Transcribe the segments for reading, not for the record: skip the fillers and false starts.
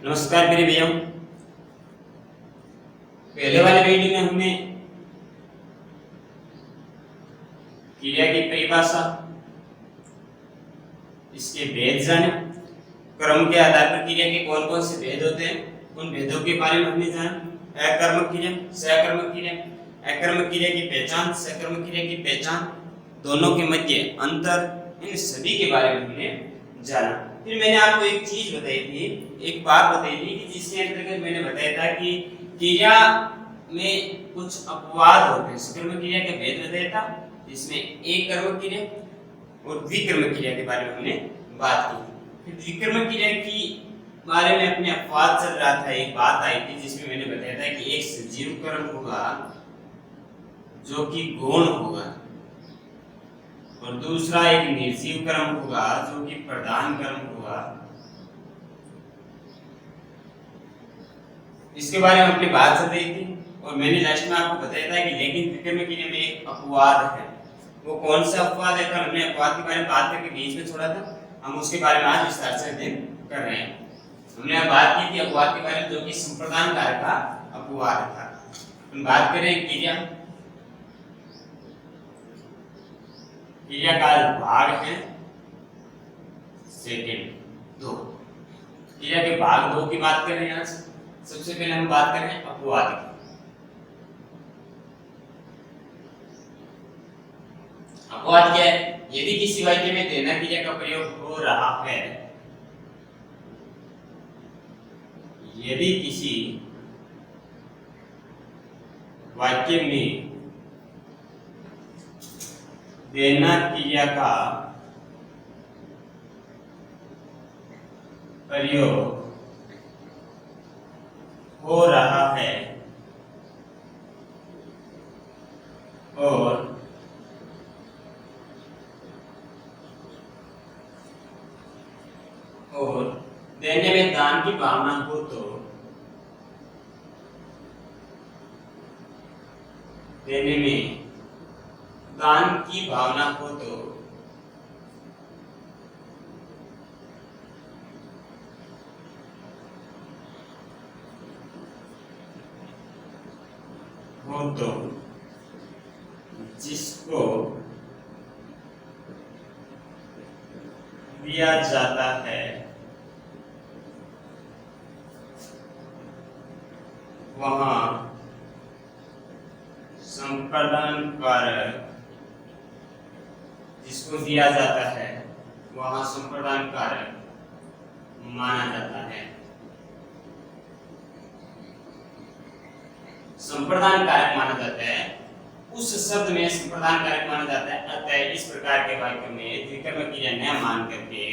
नमस्कार मेरे भैया। पहले वाले वीडियो में हमने क्रिया की परिभाषा, इसके भेद जाने, क्रम के आधार पर क्रिया के कौन कौन से भेद होते हैं उन भेदों के बारे में हमने जाना। अकर्मक क्रिया, सकर्मक क्रिया, अकर्मक क्रिया की पहचान, सकर्मक क्रिया की पहचान, दोनों के मध्य अंतर, इन सभी के बारे में हमने जाना। फिर मैंने आपको एक चीज बताई थी, एक बात बताई थी कि जिसके अंतर्गत मैंने बताया था कि क्रिया में कुछ अपवाद होते हैं। सकर्मक क्रिया के भेद बताया था, जिसमें एक कर्मक क्रिया और द्विकर्मक क्रिया के बारे में हमने बात की। फिर द्विकर्मक क्रिया की बारे में अपने अपवाद चल रहा था, एक बात आई थी जिसमें मैंने बताया था कि एक सजीव कर्म होगा जो कि गौण होगा और दूसरा एक निर्जीव कर्म होगा जो कि प्रधान कर्म होगा। इसके बारे में अपनी बात चल रही थी और मैंने लास्ट में आपको बताया था कि लेकिन द्विकर्मक क्रिया में एक अपवाद है। वो कौन सा अपवाद है? कल हमने अपवाद के बारे में बात करके बीच में छोड़ा था, हम उसके बारे में आज विस्तार से अध्ययन कर रहे हैं। हमने बात की थी अपवाद के बारे में जो कि संप्रदान कारक का अपवाद था। हम बात कर रहे हैं क्रिया का भाग है सेकंड 2। क्रिया के भाग 2 की बात कर रहे हैं आज। सबसे पहले हम बात कर रहे हैं अपवाद की। अपवाद क्या है? यदि किसी वाक्य में देना क्रिया का प्रयोग हो रहा है, यदि किसी वाक्य में देना क्रिया का प्रयोग हो रहा है और देने में दान की भावना हो तो देने में दान की भावना हो तो जिसको दिया जाता है वहां संप्रदान कारक, जिसको दिया जाता है वहां संप्रदान कारक माना जाता है। संप्रदान कारक माना जाता है, उस शब्द में संप्रदान कारक माना जाता है। अतः इस प्रकार के वाक्य में द्विकर्मक क्रिया न मान करके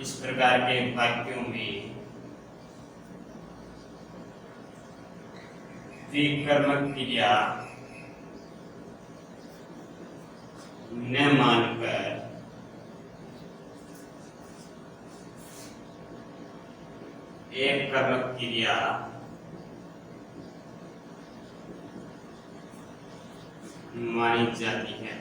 इस प्रकार के वाक्यों में द्विकर्मक क्रिया न मानकर एक कर्मक क्रिया मानी जाती है।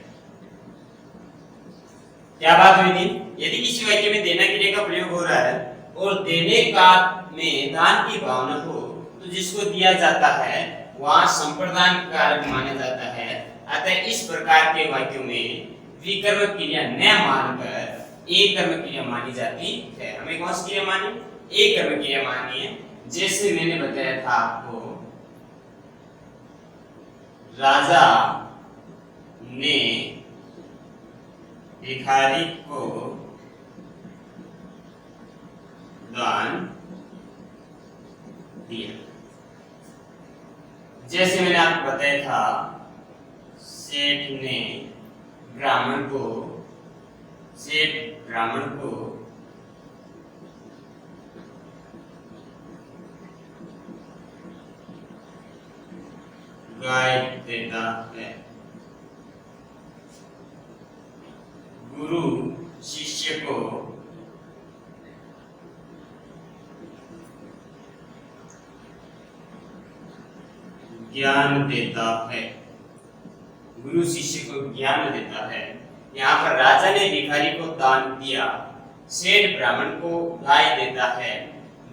क्या बात हुई थी? यदि किसी वाक्य में देना क्रिया का प्रयोग हो रहा है और देने का में दान की भावना हो तो जिसको दिया जाता है वहां संप्रदान कारक माना जाता है। अतः इस प्रकार के वाक्यों में द्विकर्मक क्रिया न मानकर एक कर्मक क्रिया मानी जाती है। हमें कौन सी क्रिया मानी? एक कर्मक क्रिया मानी है। जैसे मैंने बताया था आपको, राजा ने भिखारी को दान दिया। जैसे मैंने आपको बताया था, सेठ ब्राह्मण को गाय देता है। गुरु शिष्य को ज्ञान देता है। गुरु शिष्य को ज्ञान देता है। यहाँ पर राजा ने भिखारी को दान दिया, सेठ ब्राह्मण को गाय देता है,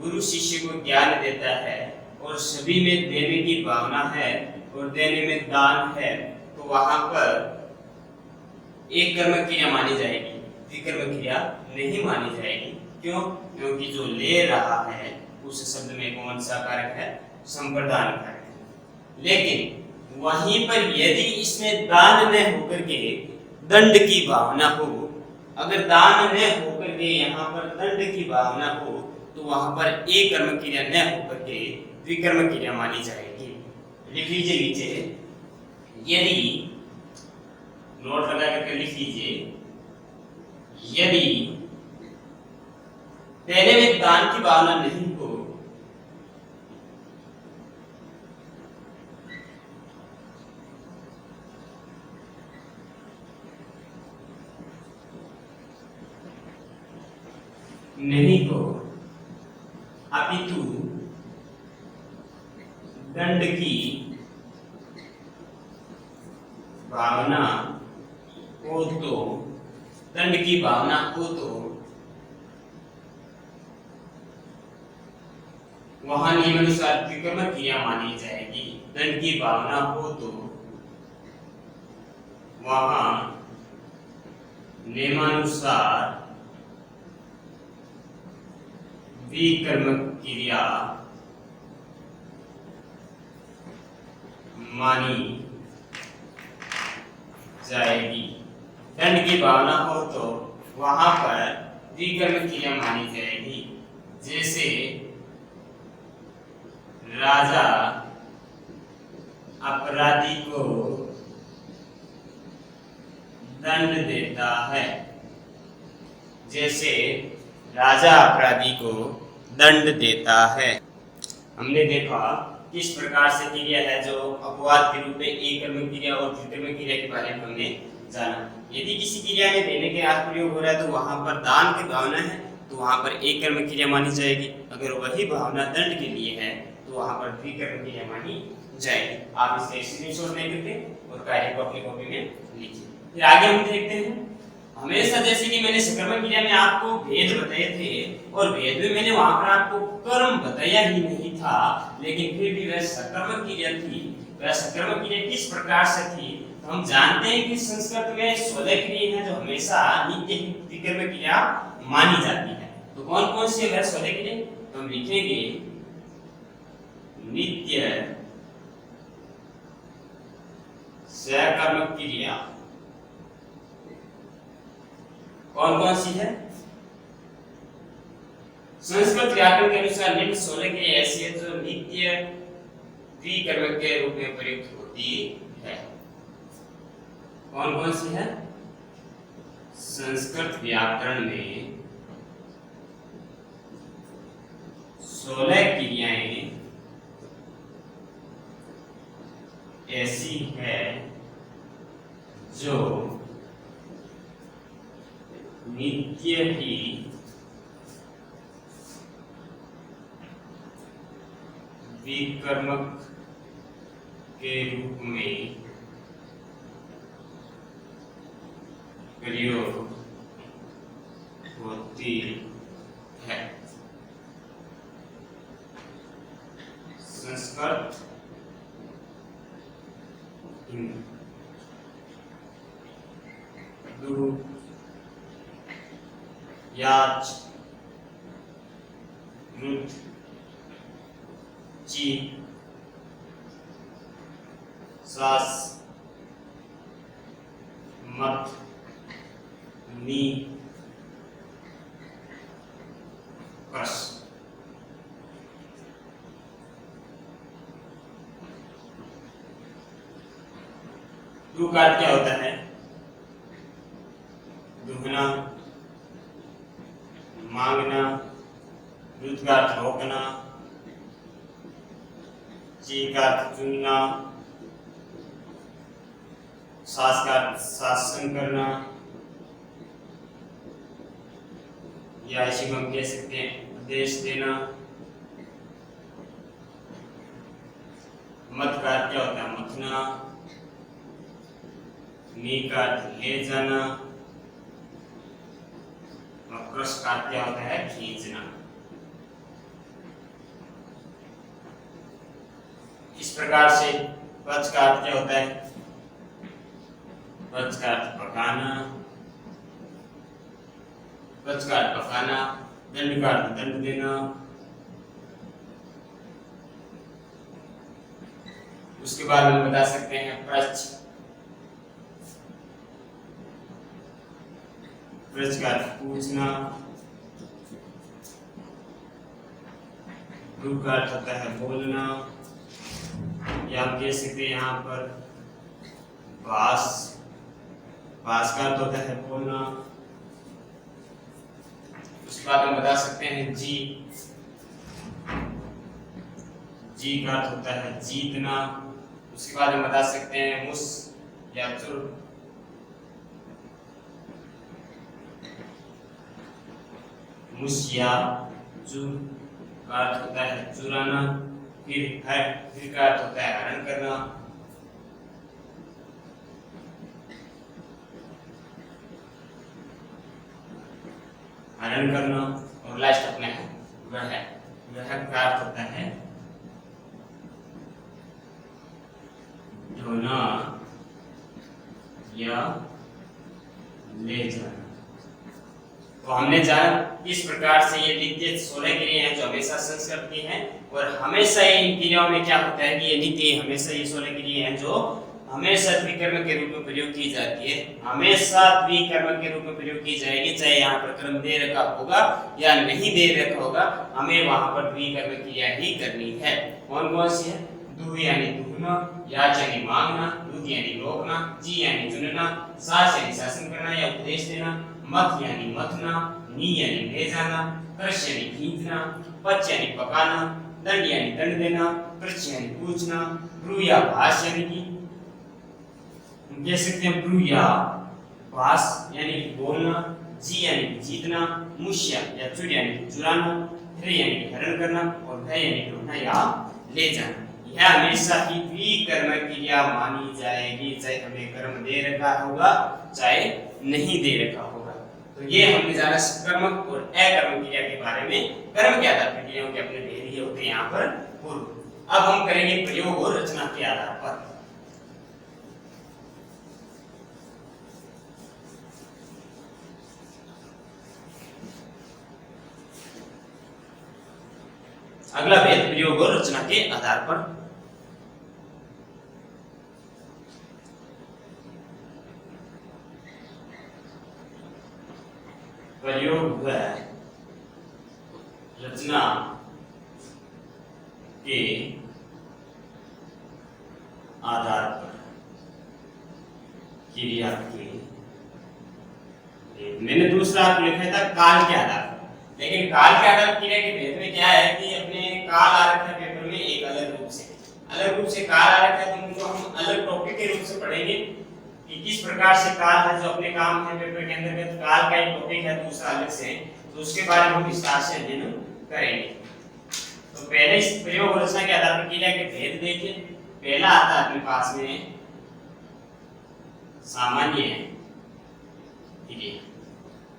गुरु शिष्य को ज्ञान देता है और सभी में देने की भावना है और देने में दान है, तो वहां पर एक कर्म क्रिया मानी जाएगी, द्विकर्म क्रिया नहीं मानी जाएगी। क्यों? क्योंकि जो ले रहा है उस शब्द में कौन सा कारक है? संप्रदान कारक है। लेकिन वहीं पर यदि इसमें दान न होकर के दंड की भावना हो, अगर दान न होकर के यहाँ पर दंड की भावना हो, तो वहां पर एक कर्म क्रिया न होकर के द्विकर्म क्रिया मानी जाएगी। लिख लीजिए नीचे, यदि नोट लगा करके लिख लीजिए, यदि देने में दान की भावना नहीं हो, अपितु दंड की भावना हो तो, दंड की भावना हो तो वहां नियमानुसार द्विकर्म क्रिया मानी जाएगी। दंड की भावना हो तो वहां नियमानुसार द्विकर्म क्रिया मानी जाएगी। दंड की भावना हो तो वहां पर द्विकर्म क्रिया मानी जाएगी। जैसे राजा अपराधी को दंड देता है, जैसे राजा अपराधी को दंड देता है। हमने देखा किस प्रकार से क्रिया है जो अपवाद के रूप में एक कर्म क्रिया और द्विकर्म क्रिया के बारे में हमने जाना। यदि किसी क्रिया में देने के अर्थ प्रयोग हो रहा है तो वहां पर दान की भावना है, तो वहां पर एक कर्म क्रिया मानी जाएगी। अगर वही भावना दंड के लिए है तो वहां पर द्विकर्म क्रिया मानी जाएगी। आप इसका स्क्रीनशॉट ले करके और कार्य को अपनी कॉपी में लिखिए। फिर आगे हम देखते हैं, हमेशा जैसे कि मैंने सकर्मक क्रिया में आपको भेद बताए थे और भेद में मैंने वहां पर आपको कर्म बताया ही नहीं था, लेकिन फिर भी वह सकर्मक क्रिया थी। वह सकर्मक क्रिया किस प्रकार से थी? तो हम जानते हैं कि संस्कृत में 16 क्रिया हैं जो हमेशा नित्य द्विकर्म क्रिया मानी जाती है। तो कौन कौन सी है 16 क्रिया? तो हम लिखेंगे नित्य सकर्मक क्रिया कौन कौन सी है? संस्कृत व्याकरण के अनुसार निम्न 16 क्रिया ऐसी है जो नित्य द्विकर्मक के रूप में प्रयुक्त होती है। कौन कौन सी है? संस्कृत व्याकरण में 16 क्रियाएं ऐसी है जो नित्य ही द्विकर्मक के रूप में प्रयोग होती है। संस्कृत दु याच रुत ची सास मत नी कस। दु का क्या होता है? दुगना, मांगना, रुत का रोकना, ची का चुनना, सास का शासन करना, या इसी को हम कह सकते हैं आदेश देना। मत का क्या होता है? मथना, नी का अर्थ ले जाना और क्रश का अर्थ क्या होता है? खींचना। इस प्रकार से पच का अर्थ क्या होता है? पच का अर्थ पकाना, पच का अर्थ पकाना, दंड का अर्थ दंड देना। उसके बाद हम बता सकते हैं प्रच, प्रच का अर्थ पूछना, रू का अर्थ होता है बोलना, या आप कह सकते हैं यहाँ पर बास, बास का अर्थ होता है बोलना। उसके बाद हम बता सकते हैं जी, जी का अर्थ होता है जीतना। उसके बाद हम बता सकते हैं मुस या चुर, मुस या चुर का अर्थ होता है चुराना। फिर का अर्थ होता है हरण करना। हरण करना। और लास्ट अपने है वह का अर्थ होता है ढोना या ले जाना। तो हमने जाना किस प्रकार से ये नित्य 16 क्रियाएं हैं जो हमेशा संस्कृत की हैं, और हमेशा इन क्रियाओं में क्या होता है कि ये नित्य हमेशा ये 16 क्रियाएं हैं जो हमेशा द्विकर्म के रूप में प्रयोग की जाती है, हमेशा द्विकर्म के रूप में प्रयोग की जाएगी, चाहे यहाँ पर कर्म दे रखा होगा या नहीं दे रखा होगा, हमें वहां पर द्विकर्म क्रिया ही करनी है। कौन कौन सी है? दु यानी दूहना, याच यानी मांगना, दुध यानी रोकना, जी यानी चुनना, सास यानी शासन करना या उपदेश देना, मत यानी मथना, नी यानी ले जाना, क्रश यानी खींचना, पच यानी पकाना, दंड यानी दंड देना, प्रच यानी पूछना, ब्रू या भाष यानी कि हम कह सकते हैं ब्रू या भाष यानी बोलना, जी यानी जीतना, मुष्य या चुर यानी चुराना, ध्र यानी हरण करना, और ध यानी ढूंढना या ले जाना। यह हमेशा ही द्विकर्म क्रिया मानी जाएगी, चाहे हमें कर्म दे रखा होगा चाहे नहीं दे रखा होगा। तो ये हमने जाना कर्मक और अकर्मक क्रिया के बारे में। कर्म के आधार पर क्रियाओं के अपने भेद होते हैं यहाँ पर पूर्व। अब हम करेंगे प्रयोग और रचना के आधार पर। अगला भेद प्रयोग और रचना के आधार पर। प्रयोग व रचना के आधार पर क्रिया के, मैंने दूसरा आपको लिखा था काल के आधार पर, लेकिन काल के आधार क्रिया के भेद में क्या है कि अपने काल आ रखा है पेपर में एक अलग रूप से काल आ रखा है, तो उनको हम अलग टॉपिक के रूप से पढ़ेंगे कि किस प्रकार से काल है जो अपने काम है पेपर के अंदर में। काल का एक टॉपिक है दूसरा अलग से, तो उसके बारे में हम विस्तार से अध्ययन करेंगे। तो पहले इस प्रयोग और रचना के आधार पर क्रिया के भेद देखिए। पहला आता है अपने पास में सामान्य क्रिया।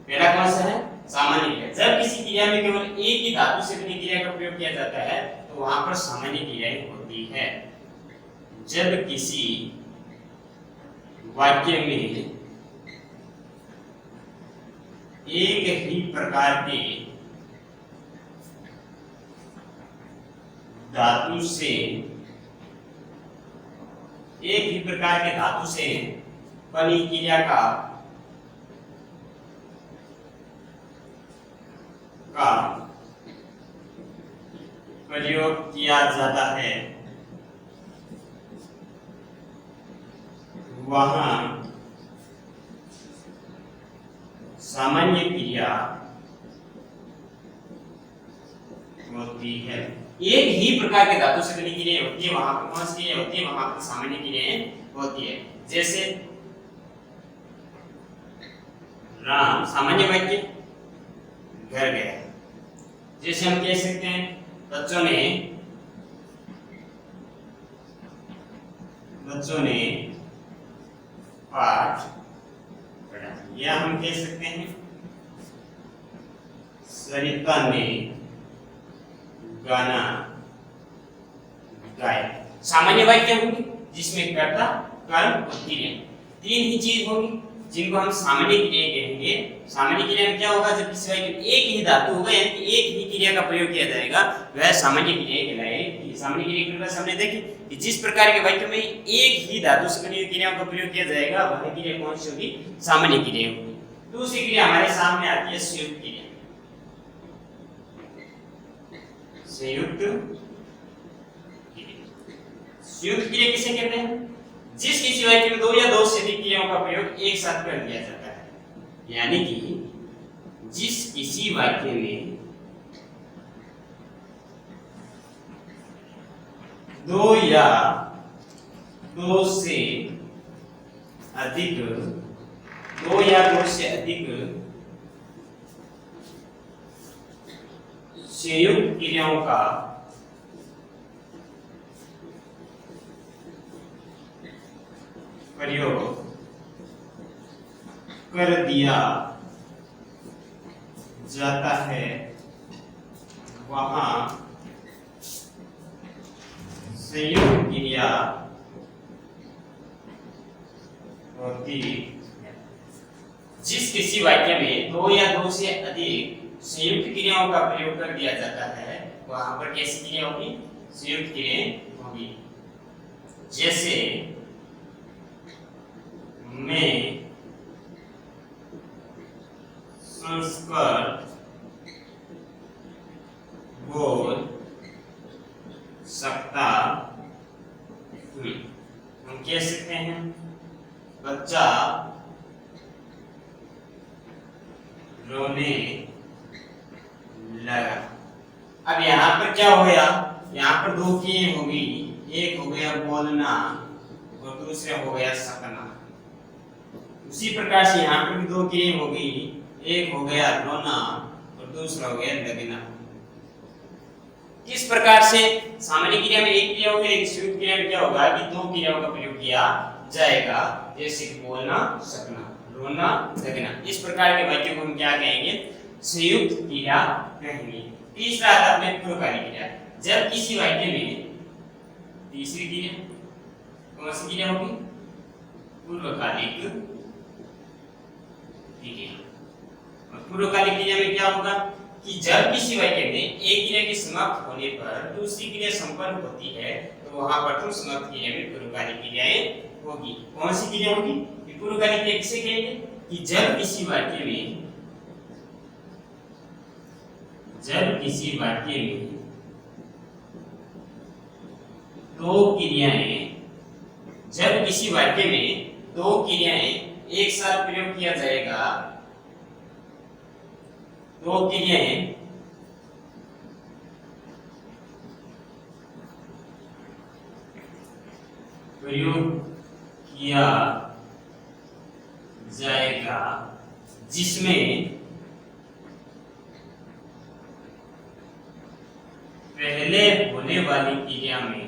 पहला कौन सा है? सामान्य क्रिया। जब किसी क्रिया में केवल एक ही धातु से बनी क्रिया का प्रयोग किया जाता है तो वहां पर सामान्य क्रियाएं होती है। जब किसी वाक्य में एक ही प्रकार के धातु से, एक ही प्रकार के धातु से बनी क्रिया का प्रयोग किया जाता है, वहां सामान्य क्रिया होती है। एक ही प्रकार के धातु से बनी क्रिया होती है, वहां पर कौन सी क्रिया होती है? वहां पर सामान्य क्रियाएं होती है। जैसे राम, सामान्य वाक्य, घर गया। जैसे हम कह सकते हैं बच्चों ने पाठ पढ़ा, या हम कह सकते हैं सरिता ने गाना गाया। सामान्य वाक्य होंगे जिसमें कर्ता, कर्म और क्रिया तीन ही चीज होगी जिनको हम सामान्य क्रिया कहेंगे। सामान्य क्रिया में क्या होगा, जब किसी वाक्य में एक ही धातु होगा यानी कि एक ही क्रिया का प्रयोग किया जाएगा, वह सामान्य क्रिया कहलाएगी। सामान्य क्रिया के बारे हमने देखी कि जिस प्रकार के वाक्य में एक ही धातु से बनी हुई क्रियाओं का प्रयोग किया जाएगा वह क्रिया कौन सी होगी, सामान्य क्रिया होगी। दूसरी क्रिया हमारे सामने आती है संयुक्त क्रिया। संयुक्त क्रिया किसे कहते हैं, जिस किसी वाक्य में दो या दो से अधिक क्रियाओं का प्रयोग एक साथ कर दिया जाता है, यानी कि जिस किसी वाक्य में दो या दो से अधिक संयुक्त क्रियाओं का प्रयोग कर दिया जाता है, वहां संयुक्त क्रिया होती है। जिस किसी वाक्य में दो या दो से अधिक संयुक्त क्रियाओं का प्रयोग कर दिया जाता है वहां पर कैसी क्रिया होगी, संयुक्त क्रिया होगी। जैसे मैं संस्कृत बोल सकता हूँ, हम कह सकते हैं बच्चा रोने लगा। अब यहाँ पर क्या हो गया, यहाँ पर दो क्रियाएं होगी, एक हो गया बोलना और दूसरा हो गया सकना। उसी प्रकार से यहाँ पर भी दो क्रियाएं होगी, एक हो गया रोना और दूसरा हो गया लगना। किस प्रकार से सामान्य क्रिया में एक क्रिया होगी, एक संयुक्त क्रिया में क्या होगा कि दो क्रियाओं का प्रयोग किया जाएगा, जैसे बोलना, सकना, रोना, लगना। इस प्रकार के वाक्यों को हम क्या कहेंगे, संयुक्त क्रिया कहेंगे। तीसरा आता है अपने पूर्वकालिक क्रिया। जब किसी वाक्य में तीसरी क्रिया कौन सी क्रिया होगी, पूर्वकालिक क्रिया। और पूर्वकालिक क्रिया में क्या होगा कि जब किसी वाक्य में एक क्रिया के समाप्त होने पर दूसरी क्रिया संपन्न होती है तो वहां प्रथम समाप्त क्रिया में पूर्वकालिक क्रियाएं होगी। कौन सी क्रिया होगी, पूर्वकालिक क्रिया किसे कहेंगे कि जब किसी वाक्य में दो क्रियाएं एक साथ प्रयोग किया जाएगा, दो क्रियाएं प्रयोग किया जाएगा जिसमें पहले होने वाली क्रिया में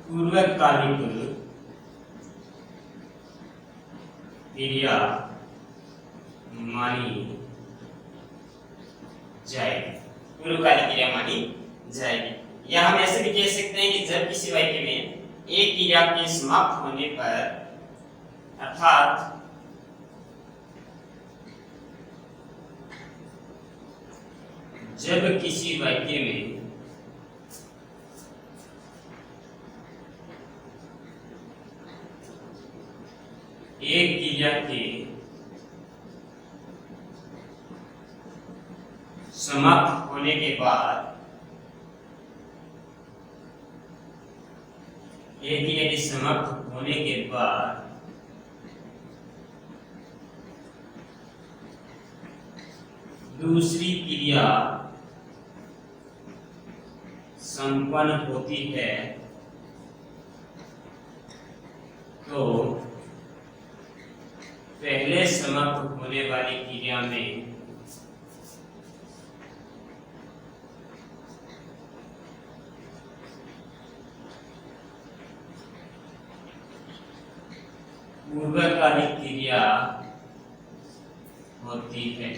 पूर्वकालिक क्रिया मानी जाएगी, पूर्वकालिक क्रिया मानी जाएगी। या हम ऐसे भी कह सकते हैं कि जब किसी वाक्य में एक क्रिया के समाप्त होने पर, अर्थात जब किसी वाक्य में एक क्रिया के समाप्त होने के बाद दूसरी क्रिया संपन्न होती है तो पहले समाप्त होने वाली क्रिया में पूर्वकालिक क्रिया होती है।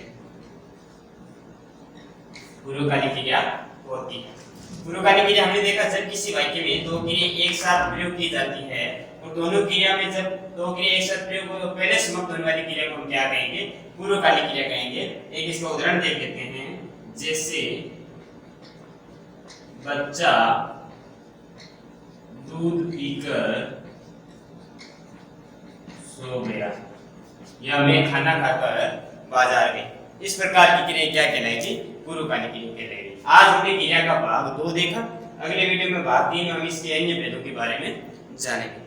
पूर्वकालिक क्रिया होती है। पूर्वकालिक क्रिया हमने देखा जब किसी वाक्य में दो क्रिया एक साथ प्रयोग की जाती है और दोनों क्रिया में जब दो क्रिया एक साथ प्रयोग हो तो पहले समाप्त होने वाली क्रिया को हम क्या कहेंगे? पूर्वकालिक क्रिया कहेंगे। एक इसका उदाहरण देख लेते हैं। जैसे बच्चा दूध पीकर सो गया या मैं खाना खाकर बाजार गई। इस प्रकार की क्रिया क्या कहलाएगी? पूर्वकालिक क्रिया कहलाएगी। आज हमने क्रिया का भाग 2 देखा। अगले वीडियो में भाग 3 हम इसके अन्य भेदों के बारे में जानेंगे।